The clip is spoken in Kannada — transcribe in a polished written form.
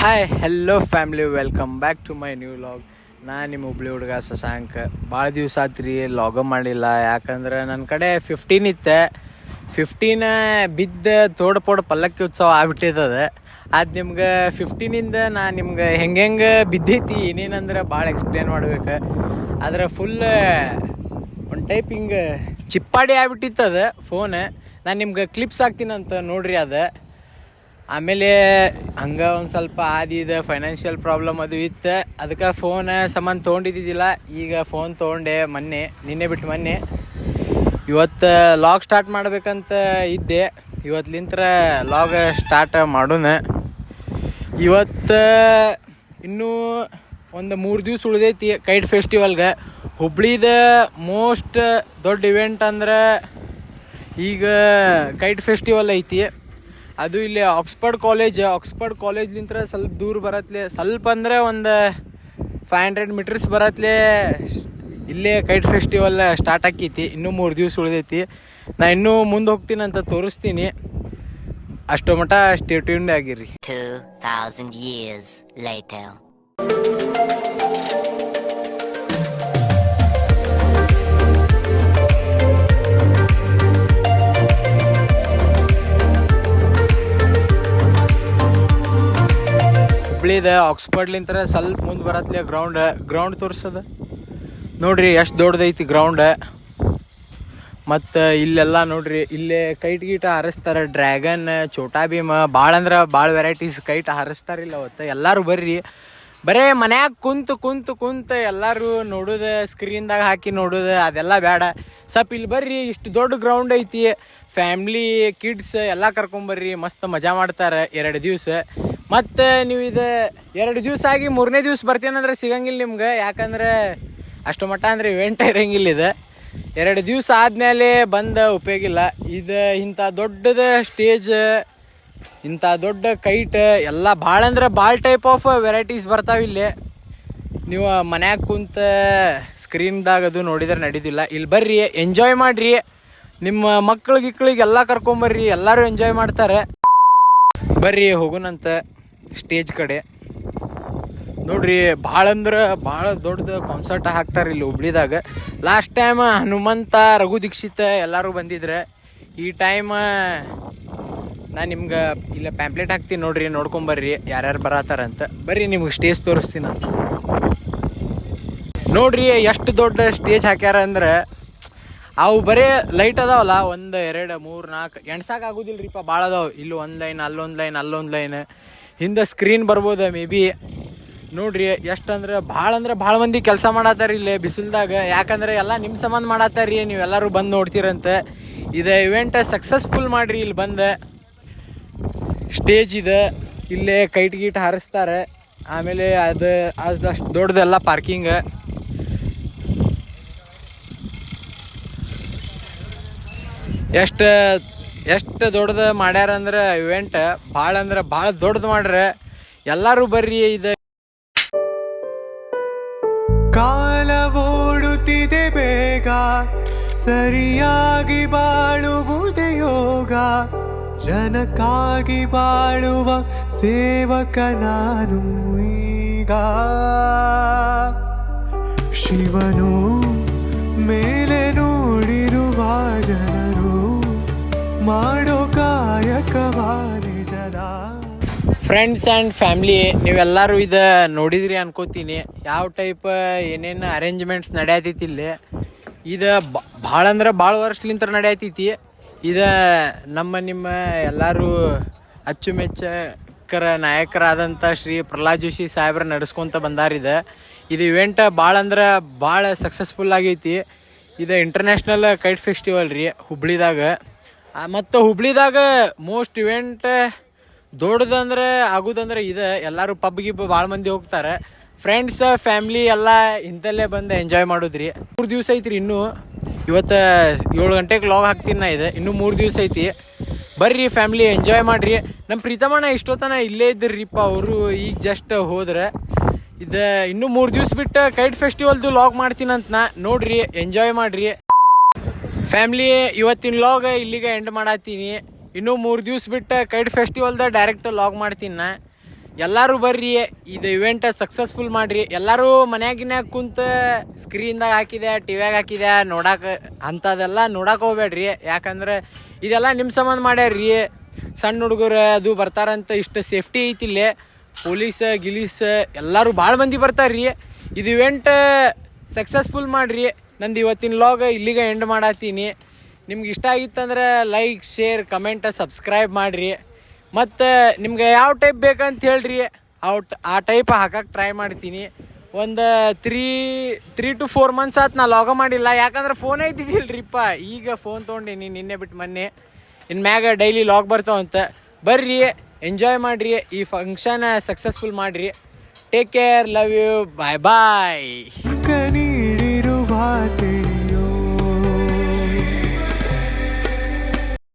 Hi hello family, welcome back to my new vlog. ನಾನು ನಿಮ್ಮ ಹುಬ್ಳಿ ಹುಡುಗ ಶಶಾಂಕ್. ಭಾಳ ದಿವಸ ಆತ್ರಿ ಲಾಗ ಮಾಡಿಲ್ಲ, ಯಾಕಂದ್ರೆ ನನ್ನ ಕಡೆ 15 ಇತ್ತು. 15 ಬಿದ್ದು ತೋಡು ಪಲ್ಲಕ್ಕಿ ಉತ್ಸವ ಆಗ್ಬಿಟ್ಟಿರ್ತದೆ. ಅದು ನಿಮ್ಗೆ 15ಇಂದ ನಾನು ನಿಮ್ಗೆ ಹೆಂಗೆ ಬಿದ್ದೈತಿ ಏನೇನಂದ್ರೆ ಭಾಳ ಎಕ್ಸ್ಪ್ಲೇನ್ ಮಾಡ್ಬೇಕು. ಆದರೆ ಫುಲ್ ಒಂದು ಟೈಪ್ ಹಿಂಗೆ ಚಿಪ್ಪಾಡಿ ಆಗ್ಬಿಟ್ಟಿತ್ತದ ಫೋನ್. ನಾನು ನಿಮ್ಗೆ ಕ್ಲಿಪ್ಸ್ ಹಾಕ್ತೀನಂತ ನೋಡ್ರಿ. ಅದು ಆಮೇಲೆ ಹಂಗೆ ಒಂದು ಸ್ವಲ್ಪ ಆದಿದೆ, ಫೈನಾನ್ಷಿಯಲ್ ಪ್ರಾಬ್ಲಮ್ ಅದು ಇತ್ತು. ಅದಕ್ಕೆ ಫೋನ್ ಸಾಮಾನು ತೊಗೊಂಡಿದ್ದಿದ್ದಿಲ್ಲ. ಈಗ ಫೋನ್ ತೊಗೊಂಡೆ ನಿನ್ನೆ ಬಿಟ್ಟು ಮೊನ್ನೆ. ಇವತ್ತು ಲಾಗ್ ಸ್ಟಾರ್ಟ್ ಮಾಡ್ಬೇಕಂತ ಇದ್ದೆ. ಇವತ್ತಲಿಂತ್ರ ಲಾಗ್ ಸ್ಟಾರ್ಟ್ ಮಾಡೋಣ. ಇವತ್ತು ಇನ್ನೂ ಒಂದು 3 ದಿವ್ಸ ಉಳಿದೈತಿ ಕೈಟ್ ಫೆಸ್ಟಿವಲ್ಗೆ. ಹುಬ್ಳಿದ ಮೋಸ್ಟ್ ದೊಡ್ಡ ಇವೆಂಟ್ ಅಂದ್ರೆ ಈಗ ಕೈಟ್ ಫೆಸ್ಟಿವಲ್ ಐತಿ. ಅದು ಇಲ್ಲಿ ಆಕ್ಸ್ಫರ್ಡ್ ಕಾಲೇಜ್ಲಿಂತ್ರ ಸ್ವಲ್ಪ ದೂರ ಬರತ್ಲೆ, ಸ್ವಲ್ಪ ಅಂದರೆ ಒಂದು 500 ಮೀಟರ್ಸ್ ಬರತ್ಲೆ ಇಲ್ಲೇ ಕೈಟ್ ಫೆಸ್ಟಿವಲ್ ಸ್ಟಾರ್ಟ್ ಆಕೈತಿ. ಇನ್ನೂ 3 ದಿವ್ಸ ಉಳಿದೈತಿ. ನಾ ಇನ್ನೂ ಮುಂದೆ ಹೋಗ್ತೀನಿ ಅಂತ ತೋರಿಸ್ತೀನಿ. ಅಷ್ಟೋ ಮಟ್ಟ ಸ್ಟೇ ಟ್ಯೂನ್ಡ್ ಆಗಿರಿ. 2000 years later. ಹುಬ್ಳಿದ ಆಕ್ಸ್ಫರ್ಡ್ಲಿಂತ್ರ ಸ್ವಲ್ಪ ಮುಂದೆ ಬರತ್ಲೆ ಗ್ರೌಂಡ್ ತೋರಿಸದ ನೋಡ್ರಿ, ಎಷ್ಟು ದೊಡ್ಡದೈತಿ ಗ್ರೌಂಡ್. ಮತ್ತು ಇಲ್ಲೆಲ್ಲ ನೋಡ್ರಿ, ಇಲ್ಲೇ ಕೈಟ್ ಗೀಟ ಹಾರಿಸ್ತಾರೆ. ಡ್ರ್ಯಾಗನ್, ಛೋಟಾ ಭೀಮ, ಭಾಳ ಅಂದ್ರೆ ಭಾಳ ವೆರೈಟೀಸ್ ಕೈಟ್ ಹಾರಿಸ್ತಾರಿಲ್ಲ ಅವತ್ತು. ಎಲ್ಲರೂ ಬರ್ರಿ. ಬರೇ ಮನ್ಯಾಗ ಕುಂತು ಎಲ್ಲರೂ ನೋಡೋದು, ಸ್ಕ್ರೀನ್ದಾಗ ಹಾಕಿ ನೋಡೋದು ಅದೆಲ್ಲ ಬೇಡ. ಸ್ವಲ್ಪ ಇಲ್ಲಿ ಬರ್ರಿ, ಇಷ್ಟು ದೊಡ್ಡ ಗ್ರೌಂಡ್ ಐತಿ. ಫ್ಯಾಮ್ಲಿ, ಕಿಡ್ಸ್ ಎಲ್ಲ ಕರ್ಕೊಂಬರ್ರಿ, ಮಸ್ತ್ ಮಜಾ ಮಾಡ್ತಾರೆ 2 ದಿವಸ. ಮತ್ತು ನೀವು ಇದು 2 ದಿವಸ ಆಗಿ 3ನೇ ದಿವ್ಸ ಬರ್ತೀನಂದ್ರೆ ಸಿಗಂಗಿಲ್ಲ ನಿಮ್ಗೆ. ಯಾಕಂದ್ರೆ ಅಷ್ಟು ಮಟ್ಟ ಅಂದರೆ ಇವೆಂಟ್ ಇರಂಗಿಲ್ಲ. ಇದು 2 ದಿವಸ ಆದಮೇಲೆ ಬಂದ ಉಪಯೋಗ ಇಲ್ಲ. ಇದು ಇಂಥ ದೊಡ್ಡದ ಸ್ಟೇಜ್, ಇಂಥ ದೊಡ್ಡ ಕೈಟ್ ಎಲ್ಲ ಭಾಳ ಅಂದ್ರೆ ಭಾಳ ಟೈಪ್ ಆಫ್ ವೆರೈಟೀಸ್ ಬರ್ತಾವೆ ಇಲ್ಲಿ. ನೀವು ಮನ್ಯಾಗ ಕುಂತ ಸ್ಕ್ರೀನ್ದಾಗ ಅದು ನೋಡಿದ್ರೆ ನಡೀದಿಲ್ಲ. ಇಲ್ಲಿ ಬರ್ರಿ, ಎಂಜಾಯ್ ಮಾಡಿರಿ. ನಿಮ್ಮ ಮಕ್ಳಿಗೆಲ್ಲ ಕರ್ಕೊಂಬರ್ರಿ, ಎಲ್ಲರೂ ಎಂಜಾಯ್ ಮಾಡ್ತಾರೆ. ಬರ್ರಿ ಹೋಗೋಣಂತ ಸ್ಟೇಜ್ ಕಡೆ. ನೋಡ್ರಿ, ಭಾಳ ಅಂದ್ರೆ ಭಾಳ ದೊಡ್ಡದು ಕಾನ್ಸರ್ಟ್ ಹಾಕ್ತಾರೆ ಇಲ್ಲಿ ಹುಬ್ಳಿದಾಗ. ಲಾಸ್ಟ್ ಟೈಮ್ ಹನುಮಂತ, ರಘು ದೀಕ್ಷಿತ್ ಎಲ್ಲರೂ ಬಂದಿದ್ರೆ. ಈ ಟೈಮ್ ನಾನು ನಿಮ್ಗೆ ಇಲ್ಲ ಪ್ಯಾಂಪ್ಲೆಟ್ ಹಾಕ್ತೀನಿ ನೋಡ್ರಿ, ನೋಡ್ಕೊಂಬರ್ರಿ ಯಾರ್ಯಾರು ಬರತ್ತಾರಂತ. ಬರ್ರಿ, ನಿಮ್ಗೆ ಸ್ಟೇಜ್ ತೋರಿಸ್ತೀನಿ ಅಂತ. ನೋಡ್ರಿ ಎಷ್ಟು ದೊಡ್ಡ ಸ್ಟೇಜ್ ಹಾಕ್ಯಾರ ಅಂದ್ರೆ, ಅವು ಬರೀ ಲೈಟ್ ಅದಾವಲ್ಲ, 1 2 3 4 ಎಣ್ಸಾಕಾಗೋದಿಲ್ರಿಪ್ಪ, ಭಾಳ ಅದಾವೆ. ಇಲ್ಲಿ 1 ಲೈನ್, ಅಲ್ಲೊಂದು ಲೈನ್, ಹಿಂದೆ ಸ್ಕ್ರೀನ್ ಬರ್ಬೋದು ಮೇ ಬಿ. ನೋಡ್ರಿ ಎಷ್ಟು ಭಾಳ ಮಂದಿ ಕೆಲಸ ಮಾಡತ್ತಾರ ಇಲ್ಲಿ ಬಿಸಿಲ್ದಾಗ. ಯಾಕಂದ್ರೆ ಎಲ್ಲ ನಿಮ್ಮ ಸಂಬಂಧ ಮಾಡತ್ತಾರ್ರಿ, ನೀವೆಲ್ಲರೂ ಬಂದು ನೋಡ್ತೀರಂತ. ಇದು ಇವೆಂಟ್ ಸಕ್ಸಸ್ಫುಲ್ ಮಾಡಿರಿ. ಇಲ್ಲಿ ಬಂದು ಸ್ಟೇಜ್ ಇದೆ, ಇಲ್ಲೇ ಕೈಟ್ ಗೀಟ್ ಹಾರಿಸ್ತಾರೆ. ಆಮೇಲೆ ಅಷ್ಟು ದೊಡ್ಡದೆಲ್ಲ ಪಾರ್ಕಿಂಗ್. ಎಷ್ಟು ದೊಡ್ಡದು ಮಾಡ್ಯಾರ ಅಂದ್ರೆ ಇವೆಂಟ್, ಭಾಳ ದೊಡ್ಡದು ಮಾಡ್ರೆ. ಎಲ್ಲರೂ ಬರ್ರಿ. ಇದು ಕಾಲ ಓಡುತ್ತಿದೆ ಬೇಗ, ಸರಿಯಾಗಿ ಬಾಳುವುದೇ ಯೋಗ. ಜನಕ್ಕಾಗಿ ಬಾಳುವ ಸೇವಕ ನಾನು ಈಗ. ಶಿವನು ಮೇಲೆ ನೋಡಿರುವ ಜನರು ಮಾಡೋ ಕಾಯಕವಾ ನಿಜದ. ಫ್ರೆಂಡ್ಸ್ ಆ್ಯಂಡ್ ಫ್ಯಾಮ್ಲಿ, ನೀವೆಲ್ಲರೂ ಇದು ನೋಡಿದ್ರಿ ಅನ್ಕೋತೀನಿ. ಯಾವ ಟೈಪ್ ಏನೇನು ಅರೇಂಜ್ಮೆಂಟ್ಸ್ ನಡೆಯತೈತಿ ಇಲ್ಲಿ. ಇದು ಭಾಳ ವರ್ಷಲಿಂತ ನಡೆಯತೈತಿ. ಇದು ನಿಮ್ಮ ಎಲ್ಲರೂ ಅಚ್ಚುಮೆಚ್ಚಕರ ನಾಯಕರಾದಂಥ ಶ್ರೀ ಪ್ರಹ್ಲಾದ್ ಜೋಶಿ ಸಾಹೇಬ್ರ ನಡೆಸ್ಕೊತ ಬಂದಾರಿದೆ. ಇದು ಇವೆಂಟ್ ಭಾಳ ಸಕ್ಸಸ್ಫುಲ್ ಆಗೈತಿ. ಇದು ಇಂಟರ್ನ್ಯಾಷನಲ್ ಕೈಟ್ ಫೆಸ್ಟಿವಲ್ ರೀ ಹುಬ್ಳಿದಾಗ. ಮತ್ತು ಹುಬ್ಳಿದಾಗ ಮೋಸ್ಟ್ ಇವೆಂಟ್ ದೊಡ್ಡದಂದ್ರೆ ಆಗೋದಂದ್ರೆ ಇದೆ. ಎಲ್ಲರೂ ಪಬ್ಗೆ ಭಾಳ ಮಂದಿ ಹೋಗ್ತಾರೆ. ಫ್ರೆಂಡ್ಸ್, ಫ್ಯಾಮ್ಲಿ ಎಲ್ಲ ಇಂಥಲ್ಲೇ ಬಂದು ಎಂಜಾಯ್ ಮಾಡೋದ್ರಿ. 3 ದಿವಸ ಐತ್ರಿ. ಇನ್ನೂ ಇವತ್ತು 7 ಗಂಟೆಗೆ ಲಾಗ್ ಹಾಕ್ತೀನಿ ನಾ. ಇದೆ ಇನ್ನೂ 3 ದಿವಸ ಐತಿ. ಬರ್ರಿ ಫ್ಯಾಮ್ಲಿ, ಎಂಜಾಯ್ ಮಾಡಿರಿ. ನಮ್ಮ ಪ್ರೀತಮಣ್ಣ ಇಷ್ಟೊತ್ತನ ಇಲ್ಲೇ ಇದ್ರಿಪ್ಪ, ಅವರು ಈಗ ಜಸ್ಟ್ ಹೋದ್ರೆ. ಇದು ಇನ್ನೂ 3 ದಿವ್ಸ ಬಿಟ್ಟು ಕೈಟ್ ಫೆಸ್ಟಿವಲ್ದು ಲಾಗ್ ಮಾಡ್ತೀನಂತ ನಾ. ನೋಡ್ರಿ, ಎಂಜಾಯ್ ಮಾಡಿರಿ ಫ್ಯಾಮ್ಲಿ. ಇವತ್ತಿನ ಲಾಗ್ ಇಲ್ಲಿಗೆ ಎಂಡ್ ಮಾಡತ್ತೀನಿ. ಇನ್ನೂ 3 ದಿವ್ಸ ಬಿಟ್ಟು ಕೈಟ್ ಫೆಸ್ಟಿವಲ್ದ ಡೈರೆಕ್ಟ್ ಲಾಗ್ ಮಾಡ್ತೀನಿ ನಾ. ಎಲ್ಲರೂ ಬರ್ರಿ, ಇದು ಇವೆಂಟ್ ಸಕ್ಸಸ್ಫುಲ್ ಮಾಡಿರಿ. ಎಲ್ಲರೂ ಮನ್ಯಾಗಿನ ಕುಂತ ಸ್ಕ್ರೀನ್ದಾಗ ಹಾಕಿದೆ, ಟಿವ್ಯಾಗ ಹಾಕಿದೆ ಅಂಥದ್ದೆಲ್ಲ ನೋಡಕ್ಕೆ ಹೋಗ್ಬೇಡ್ರಿ. ಯಾಕಂದ್ರೆ ಇದೆಲ್ಲ ನಿಮ್ಮ ಸಂಬಂಧ ಮಾಡ್ಯಾರ್ರಿ. ಸಣ್ಣ ಹುಡುಗರು ಅದು ಬರ್ತಾರಂತ ಇಷ್ಟು ಸೇಫ್ಟಿ ಐತಿಲ್ಲೇ. ಪೊಲೀಸ್ ಗಿಲೀಸ್ ಎಲ್ಲರೂ ಭಾಳ ಮಂದಿ ಬರ್ತಾರ್ರಿ. ಇದು ಇವೆಂಟ್ ಸಕ್ಸಸ್ಫುಲ್ ಮಾಡಿರಿ. ನಂದು ಇವತ್ತಿನ ಲಾಗ್ ಇಲ್ಲಿಗೆ ಎಂಡ್ ಮಾಡತ್ತೀನಿ. ನಿಮ್ಗೆ ಇಷ್ಟ ಆಗಿತ್ತಂದ್ರೆ ಲೈಕ್, ಶೇರ್, ಕಮೆಂಟ್, ಸಬ್ಸ್ಕ್ರೈಬ್ ಮಾಡಿರಿ. ಮತ್ತು ನಿಮ್ಗೆ ಯಾವ ಟೈಪ್ ಬೇಕಂತ ಹೇಳ್ರಿ, ಆ ಟೈಪ್ ಹಾಕಕ್ಕೆ ಟ್ರೈ ಮಾಡ್ತೀನಿ. ಒಂದು 3 to 4 months ಆಯ್ತು ನಾ ಲಾಗ ಮಾಡಿಲ್ಲ. ಯಾಕಂದ್ರೆ ಫೋನೇ ಇದ್ದಿದ್ದಿಲ್ರಿಪ್ಪ. ಈಗ ಫೋನ್ ತೊಗೊಂಡಿನಿ ನಿನ್ನೆ ಬಿಟ್ಟು ಮೊನ್ನೆ. ಇನ್ಮ್ಯಾಗ ಡೈಲಿ ಲಾಗ್ ಬರ್ತಾವಂತ. ಬರ್ರಿ, ಎಂಜಾಯ್ ಮಾಡಿರಿ, ಈ ಫಂಕ್ಷನ್ ಸಕ್ಸಸ್ಫುಲ್ ಮಾಡಿರಿ. ಟೇಕ್ ಕೇರ್, ಲವ್ ಯು, ಬಾಯ್ ಬಾಯ್. ನೀಡಿರುವ